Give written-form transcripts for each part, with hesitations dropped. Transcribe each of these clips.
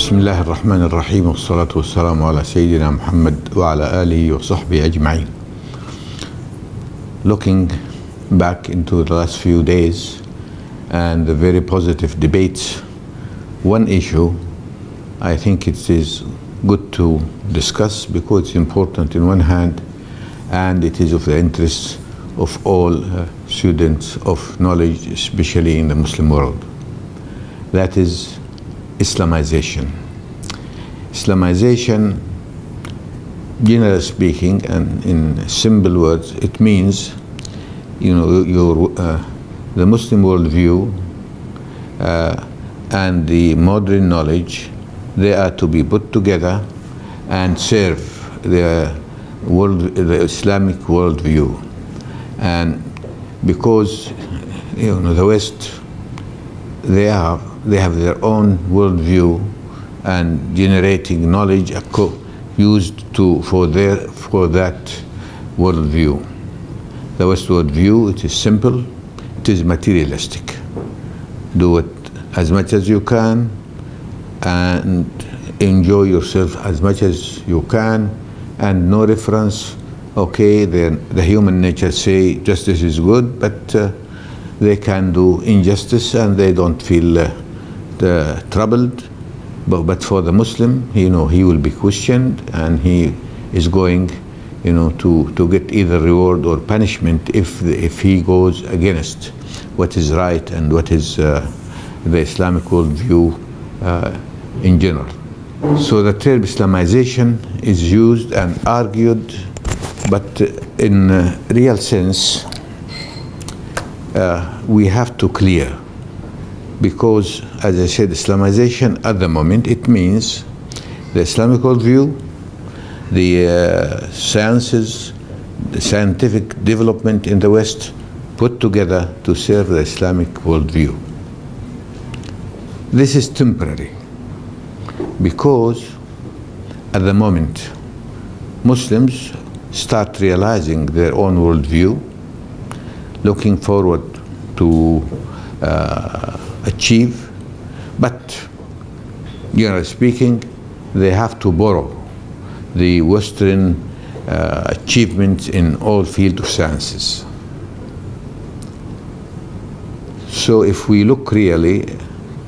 بسم الله الرحمن الرحيم والصلاة والسلام على سيدنا محمد وعلى آله وصحبه أجمعين. Looking back into the last few days and the very positive debates, one issue I think it is good to discuss because it's important in one hand and it is of the interest of all students of knowledge, especially in the Muslim world. That is Islamization. Islamization, generally speaking, and in simple words, it means, the Muslim worldview and the modern knowledge, they are to be put together and serve the Islamic worldview. And because the West, they have their own worldview and generating knowledge used for that worldview. The West worldview, it is simple, it is materialistic. Do it as much as you can and enjoy yourself as much as you can, and no reference. Okay, the human nature say justice is good, but they can do injustice and they don't feel troubled. But for the Muslim, he will be questioned and he is going, to get either reward or punishment if he goes against what is right and what is the Islamic worldview in general. So the term Islamization is used and argued, but in real sense, we have to clear, because as I said, Islamization at the moment, it means the Islamic worldview, the sciences, the scientific development in the West put together to serve the Islamic worldview. This is temporary, because at the moment Muslims start realizing their own worldview, looking forward to achieve, but generally speaking, they have to borrow the Western achievements in all fields of sciences. So if we look really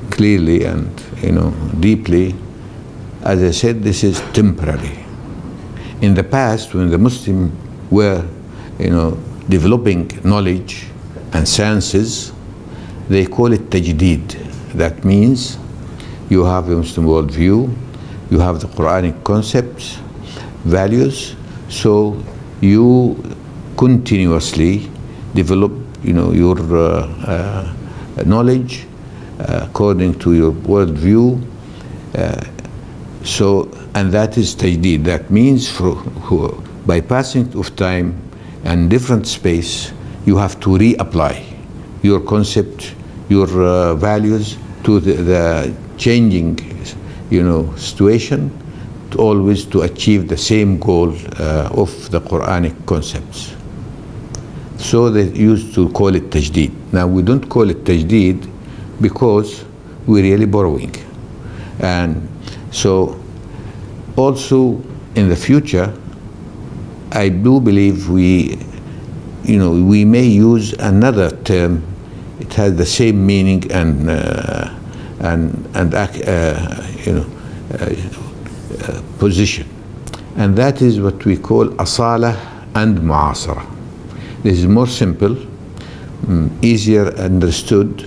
clearly and deeply, as I said, this is temporary. In the past, when the Muslims were developing knowledge and sciences, they call it tajdeed. That means you have a Muslim worldview, you have the Quranic concepts, values, so you continuously develop your knowledge according to your worldview. And that is tajdeed. That means by passing of time and different space, you have to reapply your concept, your values to the changing situation, always to achieve the same goal of the Quranic concepts. So they used to call it tajdeed. Now we don't call it tajdeed because we're really borrowing. And so also in the future, I do believe we may use another term. It has the same meaning and position, and that is what we call asala and mu'asara. This is more simple, easier understood.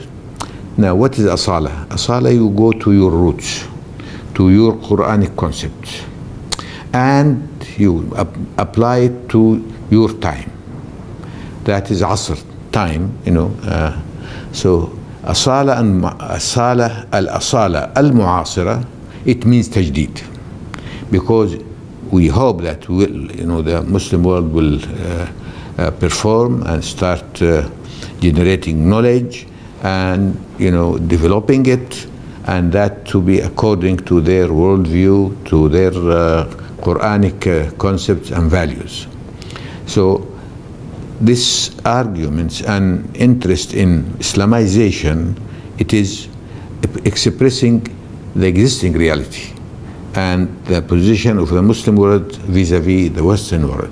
Now, what is asala? Asala, you go to your roots, to your Quranic concepts, and you apply it to your time. That is asr, time, so asala and asala, al-asala al-mu'asira, it means tajdeed, because we hope that the Muslim world will perform and start generating knowledge and developing it, and that to be according to their worldview, to their Quranic concepts and values. So this arguments and interest in Islamization, it is expressing the existing reality and the position of the Muslim world vis-a-vis the Western world.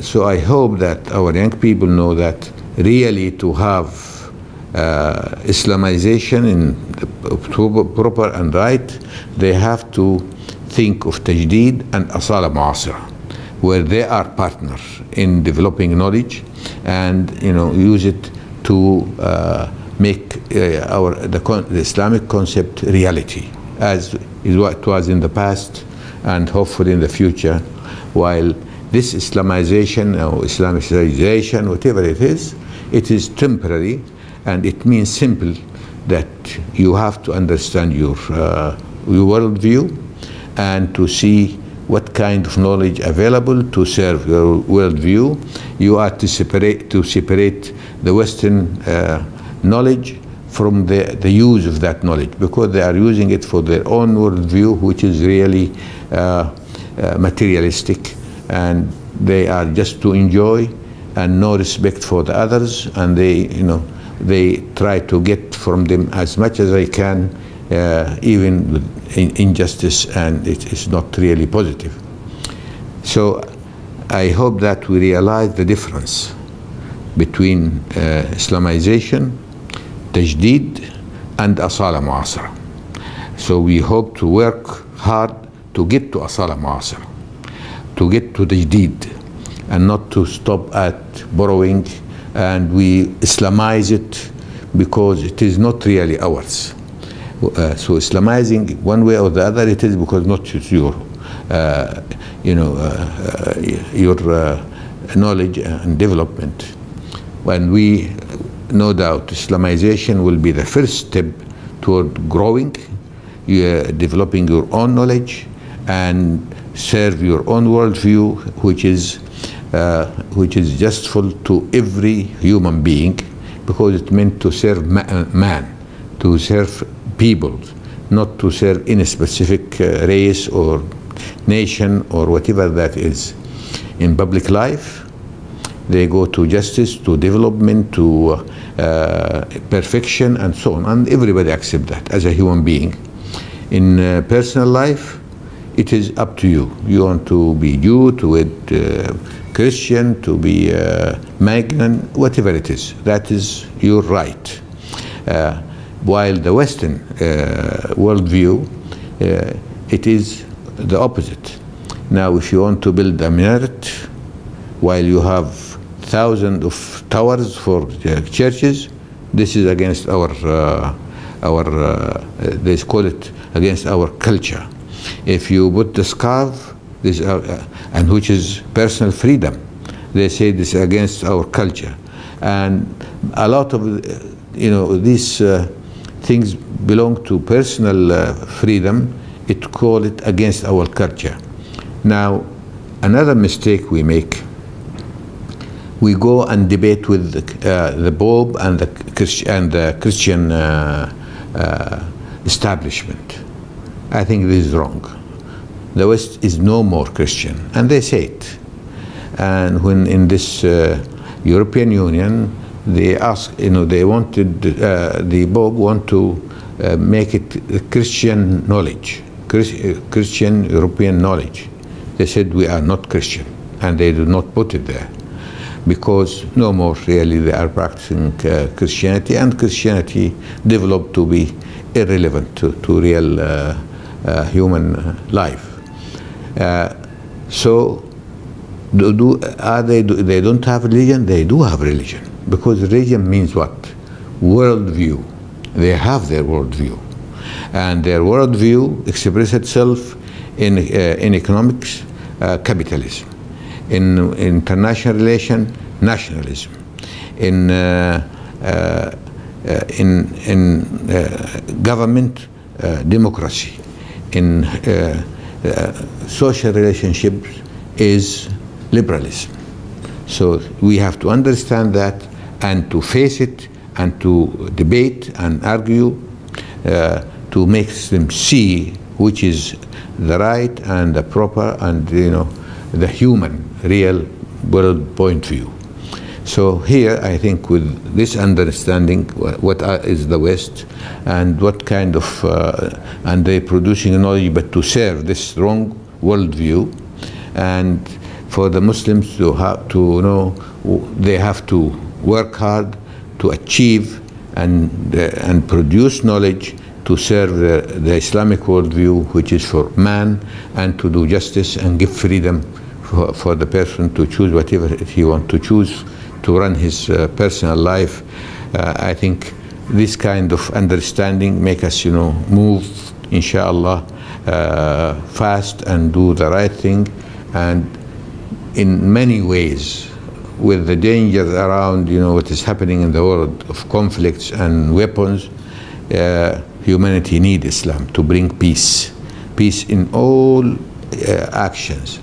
So I hope that our young people know that really to have Islamization in the proper and right, they have to think of tajdeed and asala mu'asira, where they are partners in developing knowledge and use it to make the Islamic concept reality, as is what it was in the past and hopefully in the future. While this Islamization or Islamization, whatever it is temporary, and it means simple that you have to understand your worldview and to see what kind of knowledge available to serve your worldview. You are to separate the Western knowledge from the use of that knowledge, because they are using it for their own worldview, which is really materialistic, and they are just to enjoy and no respect for the others, and they try to get from them as much as they can, even with injustice, and it is not really positive. So I hope that we realize the difference between Islamization, tajdeed, and asala mu'asira. So we hope to work hard to get to asala mu'asira, to get to tajdeed, and not to stop at borrowing and we Islamize it because it is not really ours. So Islamizing one way or the other, it is because not your knowledge and development. When we, no doubt, Islamization will be the first step toward growing, developing your own knowledge and serve your own worldview, which is justful to every human being, because it's meant to serve man, to serve people, not to serve any specific race or nation or whatever that is. In public life, they go to justice, to development, to perfection, and so on, and everybody accepts that as a human being. In personal life, it is up to you. You want to be Jew, to be Christian, to be Magnan, whatever it is. That is your right. While the Western worldview, it is the opposite. Now, if you want to build a minaret, while you have thousands of towers for churches, this is against they call it against our culture. If you put the scarf, this and which is personal freedom, they say this is against our culture, and a lot of these things belong to personal freedom. It call it against our culture. Now, another mistake we make, we go and debate with the Pope and the Christian establishment. I think this is wrong. The West is no more Christian, and they say it. And when in this European Union, they ask, they wanted, the Pope want to make it Christian knowledge, Christian European knowledge. They said we are not Christian, and they do not put it there, because no more really they are practicing Christianity, and Christianity developed to be irrelevant to real human life. So they don't have religion? They do have religion, because religion means what? Worldview. They have their worldview, and their worldview expresses itself in economics, capitalism, in international relation, nationalism, in government, democracy, in social relationships is liberalism. So we have to understand that and to face it and to debate and argue to make them see which is the right and the proper and the human real world point of view. So here, I think with this understanding, what is the West and what kind of, and they're producing knowledge, but to serve this wrong worldview, and for the Muslims to have to know they have to work hard to achieve and produce knowledge to serve the Islamic worldview, which is for man, and to do justice and give freedom for the person to choose whatever he wants to choose to run his personal life. I think this kind of understanding make us, move, inshallah, fast and do the right thing, and in many ways, with the dangers around, what is happening in the world of conflicts and weapons, humanity needs Islam to bring peace. Peace in all actions.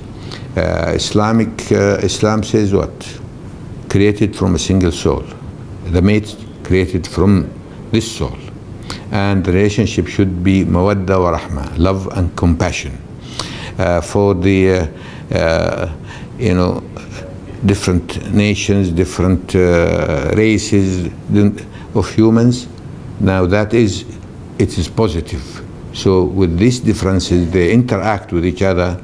Islam says what? Created from a single soul. The mate created from this soul. And the relationship should be mawadda wa rahma, love and compassion. For the, different nations, different races of humans. Now it is positive. So with these differences, they interact with each other,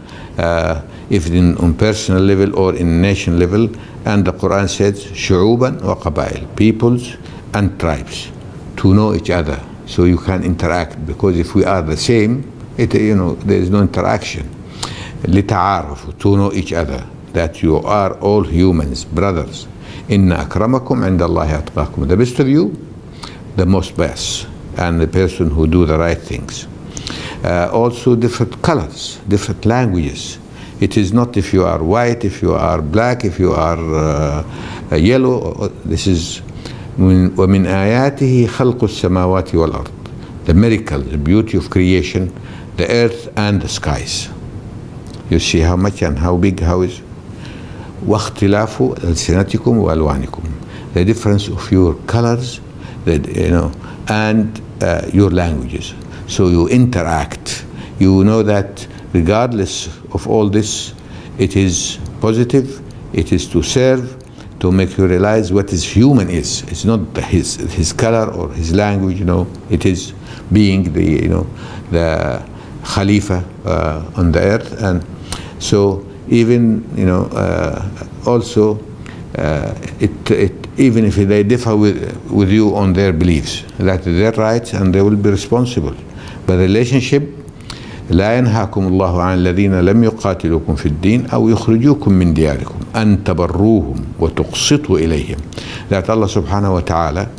if on personal level or in nation level. And the Quran says, shu'uban wa qabail, peoples and tribes, to know each other, so you can interact. Because if we are the same, there is no interaction. لِتَعَارَفُوا, to know each other, that you are all humans, brothers. Inna akramakum indallahi atqakum. The best of you, the most best, and the person who do the right things. Also different colors, different languages. It is not if you are white, if you are black, if you are yellow. This is وَمِنْ آيَاتِهِ خَلْقُ السَّمَاوَاتِ وَالْأَرْضِ. The miracle, the beauty of creation, the earth and the skies. You see how much and how big, how is. وَاخْتِلَافُ أَلْسِنَتِكُمْ وَأَلْوَانِكُم. The difference of your colors, and your languages. So you interact. You know that regardless of all this, it is positive. It is to serve, to make you realize what is human is. It's not his color or his language. It is being the Khalifa on the earth. And so even also even if they differ with you on their beliefs, that is their rights and they will be responsible. But relationship, لا ينهاكم الله عن الذين لم يقاتلوكم في الدين أو يخرجوكم من دياركم أن تبروهم وتقسطوا إليهم. That Allah subhanahu wa ta'ala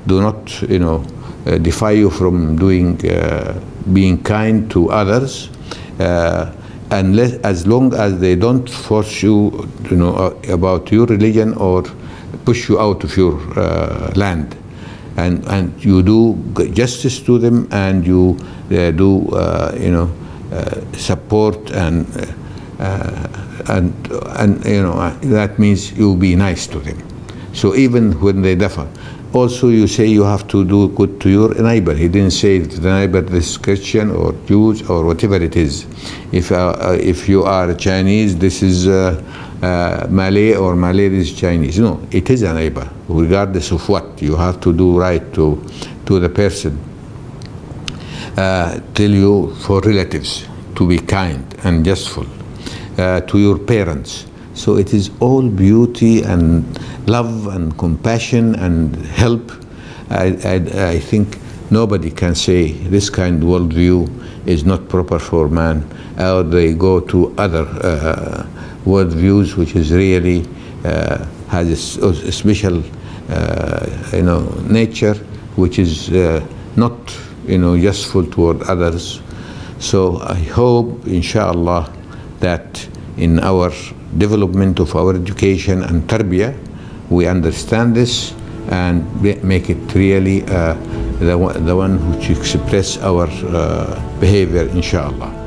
do not defy you from being kind to others, unless, as long as they don't force you, about your religion or push you out of your land, and you do justice to them, and you do support and that means you be nice to them. So even when they differ. Also, you say you have to do good to your neighbor. He didn't say to the neighbor, this is Christian or Jews or whatever it is. If you are Chinese, this is Malay, or Malay is Chinese. No, it is a neighbor, regardless of what. You have to do right to the person. Tell you for relatives to be kind and justful, to your parents. So it is all beauty and love and compassion and help. I think nobody can say this kind of worldview is not proper for man, or they go to other worldviews which is really has a special nature, which is not useful toward others. So I hope, inshallah, that in our development of our education and tarbiyah, we understand this and make it really the one which express our behavior, inshallah.